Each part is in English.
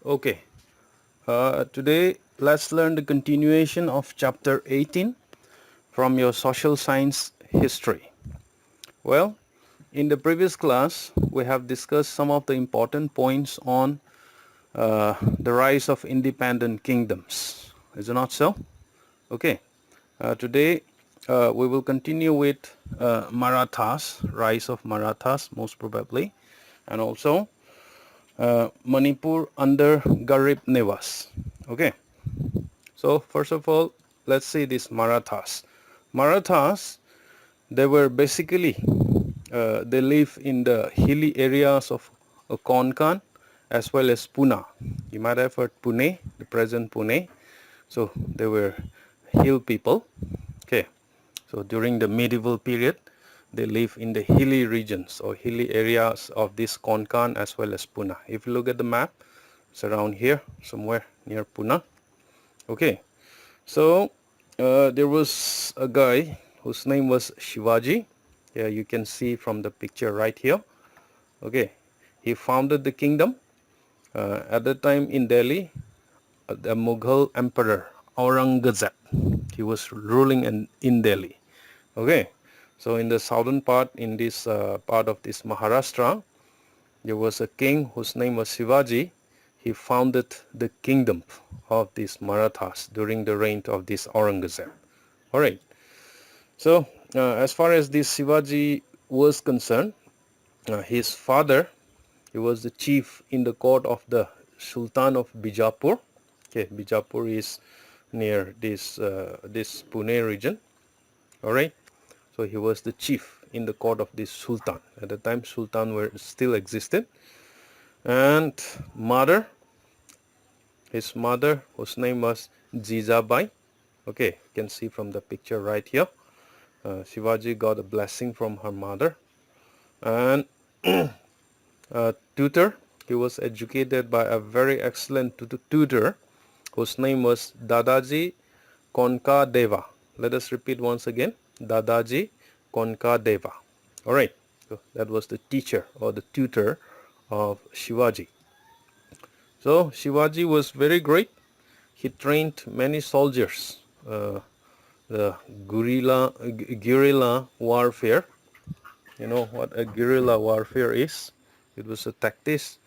Okay, today let's learn the continuation of chapter 18 from your social science history. Well, in the previous class, we have discussed some of the important points on the rise of independent kingdoms. Is it not so? Okay, today we will continue with Marathas, rise of Marathas most probably, and also Manipur under Garib Nevas. Okay. So first of all, let's see these Marathas. Marathas, they were basically, they live in the hilly areas of Konkan as well as Poona. You might have heard Pune, the present Pune. So they were hill people. Okay. So during the medieval period, they live in the hilly regions or hilly areas of this Konkan as well as Poona. If you look at the map, it's around here, somewhere near Poona. Okay. So there was a guy whose name was Shivaji. Yeah, you can see from the picture right here. Okay, he founded the kingdom. At the time in Delhi, the Mughal emperor Aurangzeb, he was ruling in Delhi. Okay, so in the southern part, in this part of this Maharashtra, there was a king whose name was Shivaji. He founded the kingdom of these Marathas during the reign of this Aurangzeb. Alright, so as far as this Shivaji was concerned, his father, he was the chief in the court of the Sultan of Bijapur. Okay, Bijapur is near this Pune region. Alright, so he was the chief in the court of this Sultan. At the time, Sultan were still existed. And his mother, whose name was Jijabai. Okay, you can see from the picture right here. Shivaji got a blessing from her mother. And tutor, he was educated by a very excellent tutor whose name was Dadaji Konkadeva. Let us repeat once again, Dadaji Konkadeva. Alright, so that was the teacher or the tutor of Shivaji. So Shivaji was very great. He trained many soldiers. The guerrilla warfare. You know what a guerrilla warfare is? It was a tactics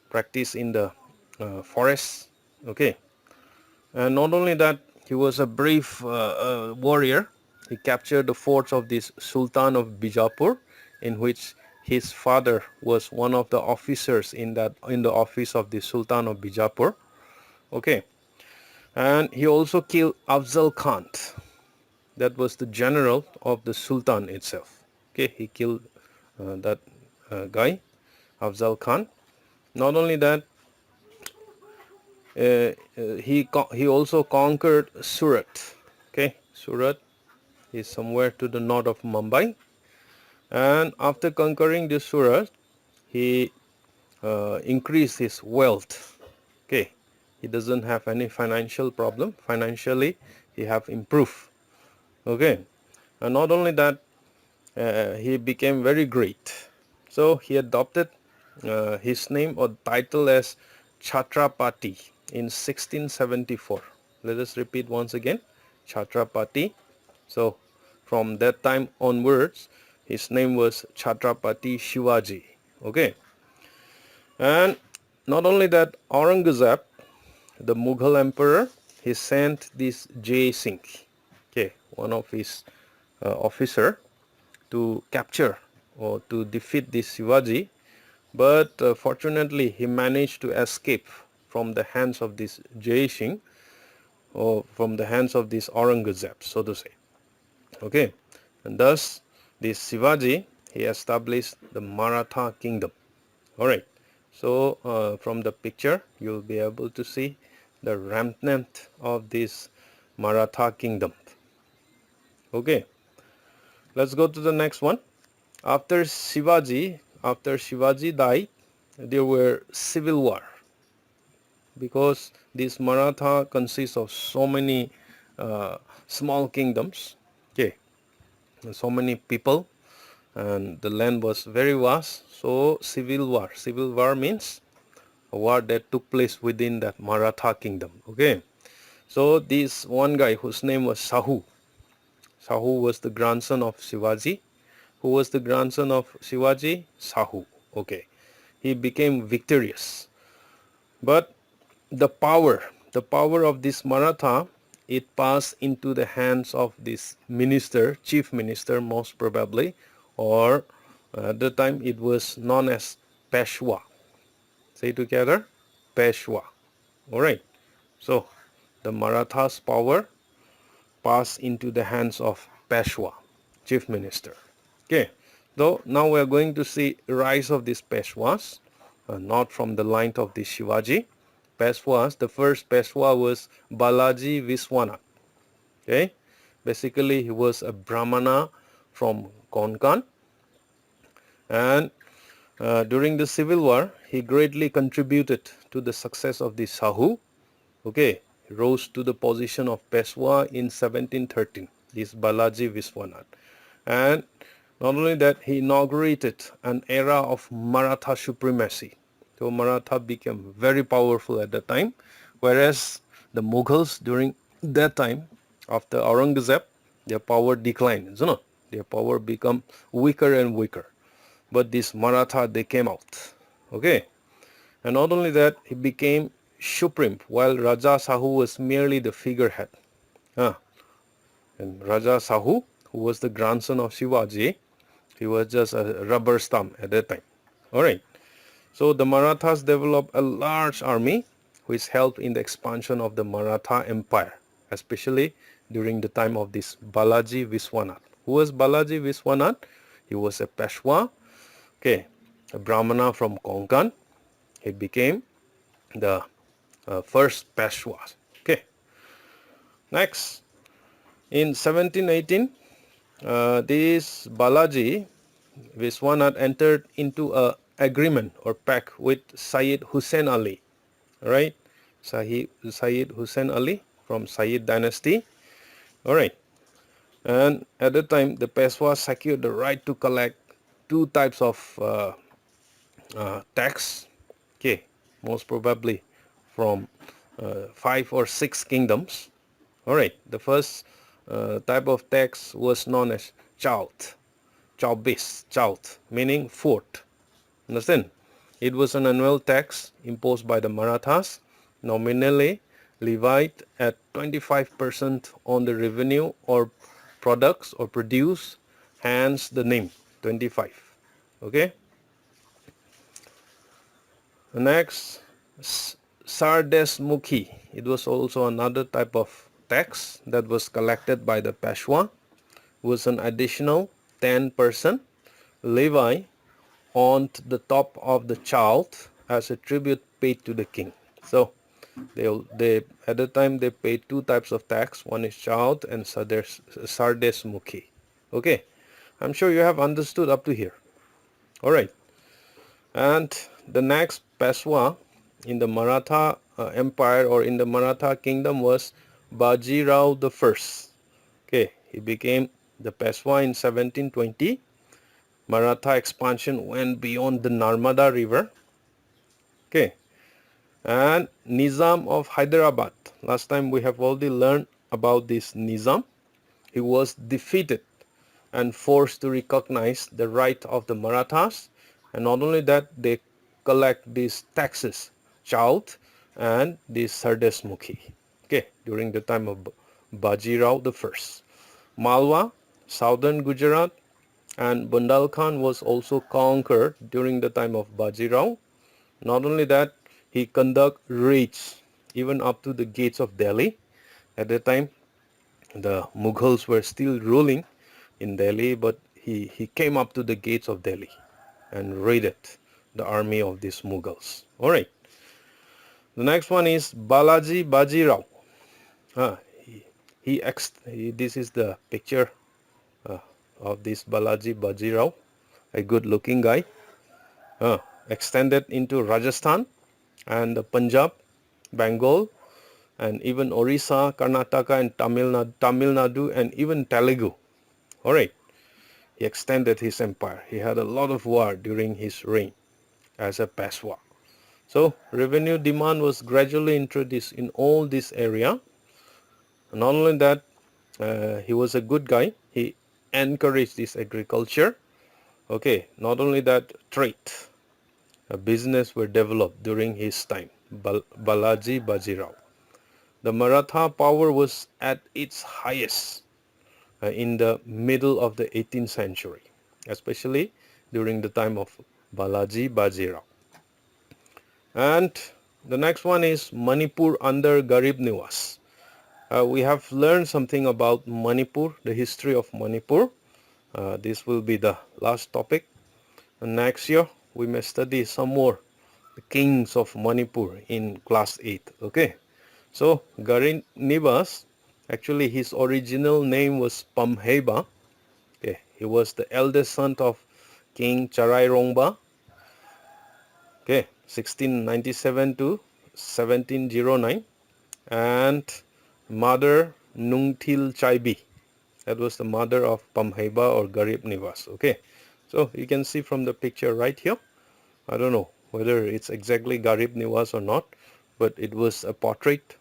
practiced in the forest. Okay, and not only that, he was a brave warrior. He captured the forts of this Sultan of Bijapur, in which his father was one of the officers in the office of the Sultan of Bijapur. Okay, and he also killed Afzal Khan. That was the general of the Sultan itself. Okay, he killed that guy, Afzal Khan. Not only that, he also conquered Surat. Okay, Surat is somewhere to the north of Mumbai. And after conquering this Surat, he increased his wealth. Okay, he doesn't have any financial problem. Financially, he have improved. Okay, and not only that, he became very great. So he adopted his name or title as Chhatrapati in 1674. Let us repeat once again, Chhatrapati. So from that time onwards, his name was Chhatrapati Shivaji. Okay, and not only that, Aurangzeb, the Mughal emperor, he sent this Jai Singh, okay, one of his officer, to capture or to defeat this Shivaji, but fortunately he managed to escape from the hands of this Jai Singh, or from the hands of this Aurangzeb, so to say. Okay, and thus this Shivaji, he established the Maratha kingdom. Alright, so from the picture you will be able to see the remnant of this Maratha kingdom. Okay, let's go to the next one. After Shivaji died, there were civil war, because this Maratha consists of so many small kingdoms. Okay, so many people, and the land was very vast. So civil war means a war that took place within that Maratha kingdom. Okay, so this one guy whose name was Sahu. Sahu was the grandson of Shivaji. Who was the grandson of Shivaji? Sahu. Okay, he became victorious, but the power of this Maratha, it passed into the hands of this minister, chief minister most probably, or at the time it was known as Peshwa. Say together, Peshwa. Alright, so the Marathas power passed into the hands of Peshwa, chief minister. Okay, though now we are going to see rise of these Peshwas, not from the line of the Shivaji. Peshwas, the first Peshwa was Balaji Viswanath. Okay, basically he was a brahmana from Konkan, and during the civil war he greatly contributed to the success of the Sahu. Okay, he rose to the position of Peshwa in 1713, this Balaji Viswanath, and not only that, he inaugurated an era of Maratha supremacy. So Maratha became very powerful at that time, whereas the Mughals during that time, after Aurangzeb, their power declined, isn't it? Their power became weaker and weaker. But this Maratha, they came out. Okay, and not only that, he became supreme, while Raja Sahu was merely the figurehead. And Raja Sahu, who was the grandson of Shivaji, he was just a rubber stamp at that time. Alright, so the Marathas developed a large army which helped in the expansion of the Maratha Empire, especially during the time of this Balaji Viswanath. Who was Balaji Viswanath? He was a Peshwa, okay, a brahmana from Konkan. He became the first Peshwa. Okay, next, in 1718, this Balaji Viswanath entered into a agreement or pact with Sayyid Hussain Ali, right? Sayyid Hussain Ali from Sayyid dynasty, all right. And at the time, the Peshwa secured the right to collect two types of tax, okay, most probably from 5 or 6 kingdoms. All right, the first type of tax was known as chaut, chaut, meaning fort. Understand? It was an annual tax imposed by the Marathas, nominally levied at 25% on the revenue or products or produce, hence the name 25. Okay. Next, Sardesmukhi. It was also another type of tax that was collected by the Peshwa, was an additional 10% levy on the top of the child as a tribute paid to the king. So they at the time they paid two types of tax. One is child and Sardesmukhi. Okay, I'm sure you have understood up to here. All right. And the next Peshwa in the Maratha Empire or in the Maratha kingdom was Bajirao the First. Okay, he became the Peshwa in 1720. Maratha expansion went beyond the Narmada river. Okay, and Nizam of Hyderabad. Last time we have already learned about this Nizam. He was defeated and forced to recognize the right of the Marathas, and not only that, they collect these taxes, chaut and the Sardesmukhi, okay, during the time of Bajirao the First. Malwa, southern Gujarat, and Bundelkhand was also conquered during the time of Bajirao. Not only that, he conducted raids even up to the gates of Delhi. At the time, the Mughals were still ruling in Delhi, but he came up to the gates of Delhi and raided the army of these Mughals. Alright. The next one is Balaji Bajirao. This is the picture of this Balaji Bajirao, a good looking guy. Extended into Rajasthan and Punjab, Bengal, and even Orissa, Karnataka, and Tamil Nadu, and even Telugu. Alright, he extended his empire. He had a lot of war during his reign as a Peshwa. So revenue demand was gradually introduced in all this area. Not only that, he was a good guy. He encouraged this agriculture. Okay, not only that, trade, a business were developed during his time. Balaji Bajirao. The Maratha power was at its highest in the middle of the 18th century, especially during the time of Balaji Bajirao. And the next one is Manipur under Garib Niwas. We have learned something about Manipur, the history of Manipur. This will be the last topic. And next year, we may study some more the kings of Manipur in class 8. Okay. So, Garib Niwas, actually his original name was Pamheba. Okay. He was the eldest son of King Charairongba. Okay. 1697 to 1709. And mother Nungtil Chaibi. That was the mother of Pamheba or Garib Niwas. Okay, so you can see from the picture right here. I don't know whether it's exactly Garib Niwas or not, but it was a portrait.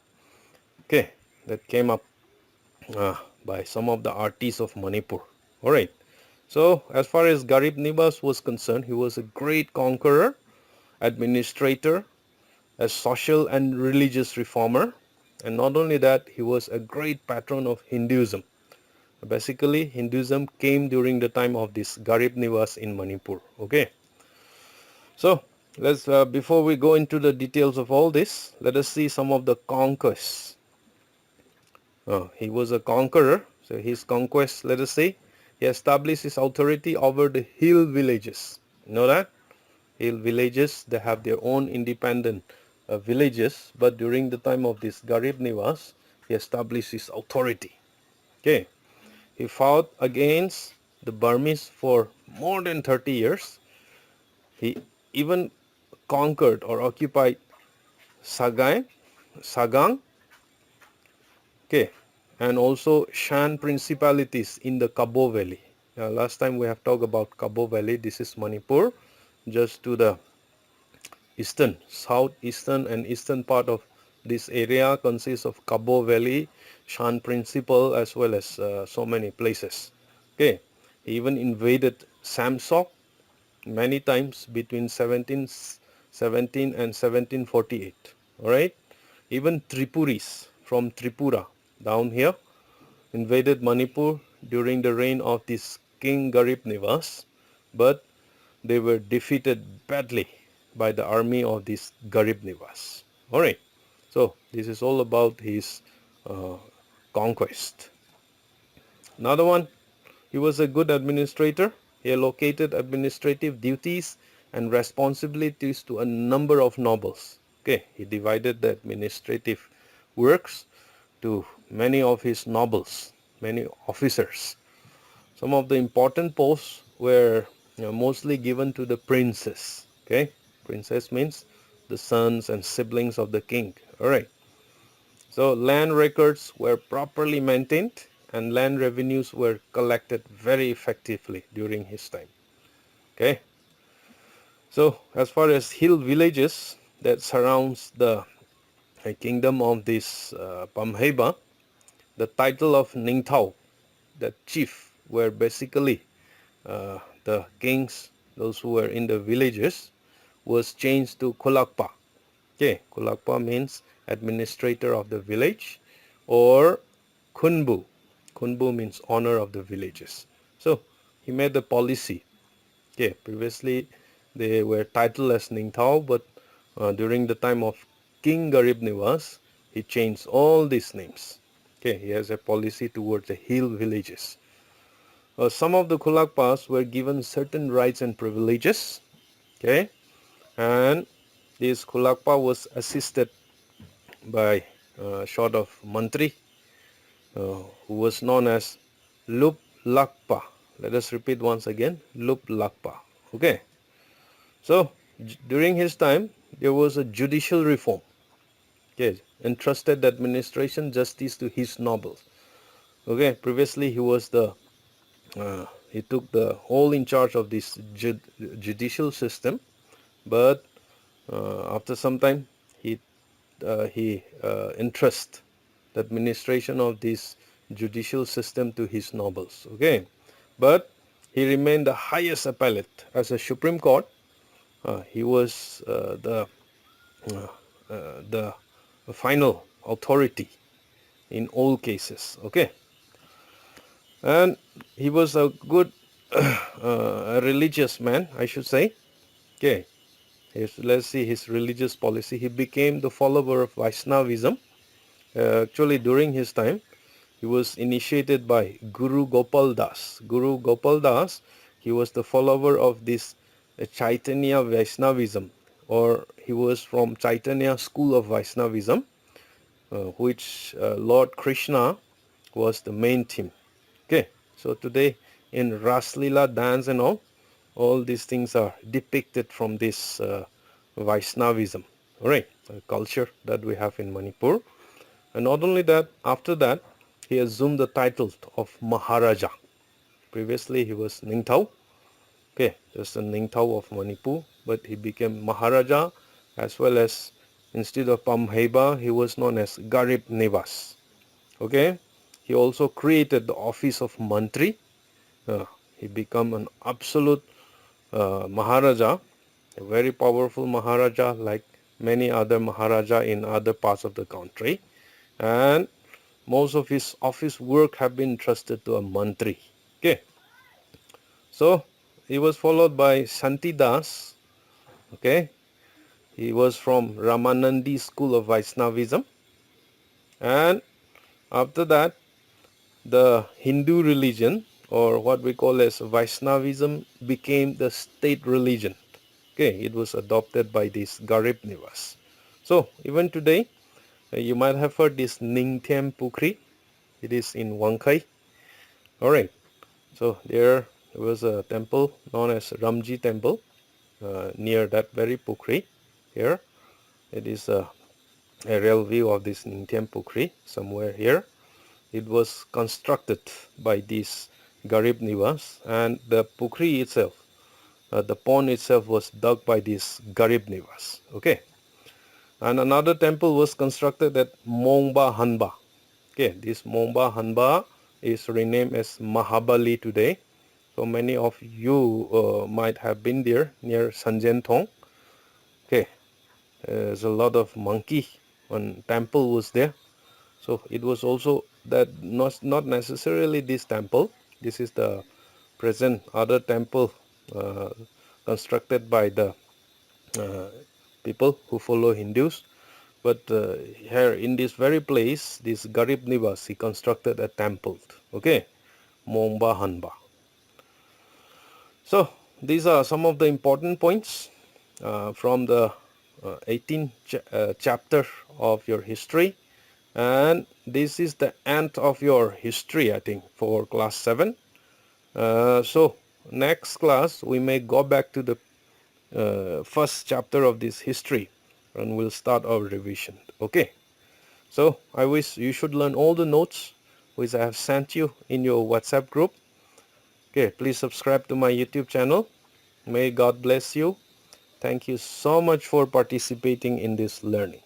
Okay, that came up by some of the artists of Manipur. All right. So as far as Garib Niwas was concerned, he was a great conqueror, administrator, a social and religious reformer, and not only that, he was a great patron of Hinduism. Basically, Hinduism came during the time of this Garib Niwas in Manipur. Okay. So, let's before we go into the details of all this, let us see some of the conquests. He was a conqueror. So, his conquest, let us say, he established his authority over the hill villages. You know that? Hill villages, they have their own independent villages. But during the time of this Garib Niwas, he established his authority. Okay. He fought against the Burmese for more than 30 years. He even conquered or occupied Sagang, okay, and also Shan principalities in the Kabo Valley. Last time we have talked about Kabo Valley. This is Manipur, just to the eastern, southeastern and eastern part of this area consists of Kabo Valley, Shan Principal, as well as so many places. Okay, he even invaded Samsok many times between 1717 and 1748. All right, even Tripuris from Tripura down here invaded Manipur during the reign of this King Garib Niwas, but they were defeated badly by the army of this Garib Niwas. Alright, so this is all about his conquest. Another one, he was a good administrator. He allocated administrative duties and responsibilities to a number of nobles. Okay, he divided the administrative works to many of his nobles, many officers. Some of the important posts were mostly given to the princes. Okay, princess means the sons and siblings of the king. All right. So land records were properly maintained and land revenues were collected very effectively during his time. Okay. So as far as hill villages that surrounds the kingdom of this Pamheba, the title of Ningthao, the chief, were basically the kings, those who were in the villages, was changed to Kulakpa. Okay, Kulakpa means administrator of the village, or Kunbu. Kunbu means honor of the villages. So he made the policy. Okay, previously they were titled as Ningthao, but during the time of King Garib Niwas, he changed all these names. Okay, he has a policy towards the hill villages. Some of the Kulakpas were given certain rights and privileges. Okay, and this Kulakpa was assisted by sort of Mantri, who was known as Lup Lakpa. Let us repeat once again, Lup Lakpa. Okay, so during his time there was a judicial reform. Okay, entrusted administration justice to his nobles. Okay, previously he was the he took the whole in charge of this judicial system, but After some time, he entrust the administration of this judicial system to his nobles. Okay, but he remained the highest appellate as a Supreme Court. He was the final authority in all cases. Okay, and he was a good a religious man, I should say. Okay, let's see his religious policy. He became the follower of Vaishnavism. Actually, during his time, he was initiated by Guru Gopal Das. Guru Gopal Das, he was the follower of this Chaitanya Vaishnavism, or he was from Chaitanya school of Vaishnavism, which Lord Krishna was the main theme. Okay, so today in Raslila dance and all these things are depicted from this Vaishnavism, all right, culture that we have in Manipur. And not only that, after that, he assumed the title of Maharaja. Previously, he was Ningthau. Okay, just a Ningthau of Manipur, but he became Maharaja, as well as instead of Pamheba, he was known as Garib Nivas. Okay, he also created the office of Mantri. He became an absolute Maharaja, a very powerful Maharaja, like many other Maharaja in other parts of the country. And most of his office work have been trusted to a Mantri. Okay, so he was followed by Shantidas. Okay, he was from Ramanandi school of Vaishnavism, and after that, the Hindu religion, or what we call as Vaishnavism, became the state religion. Okay, it was adopted by these Garib Nivas. So even today, you might have heard this Ningthem Pukri. It is in Wangkai. All right. So there was a temple known as Ramji Temple near that very Pukri. Here, it is a aerial view of this Ningthem Pukri somewhere here. It was constructed by these Garib Nivas, and the Pukri itself, the pond itself, was dug by these Garib Nivas. Okay, and another temple was constructed at Mongba Hanba. Okay, this Mongba Hanba is renamed as Mahabali today. So many of you might have been there near Sanjentong. Okay, there's a lot of monkey. One temple was there. So it was also that not necessarily this temple. This is the present other temple constructed by the people who follow Hindus. But here in this very place, this Garib Nivas, he constructed a temple. Okay, Mongba Hanba. So these are some of the important points from the 18th chapter of your history, and this is the end of your history, I think, for class 7. So next class we may go back to the first chapter of this history, and we'll start our revision. Okay, so I wish you should learn all the notes which I have sent you in your WhatsApp group. Okay, please subscribe to my YouTube channel. May God bless you. Thank you so much for participating in this learning.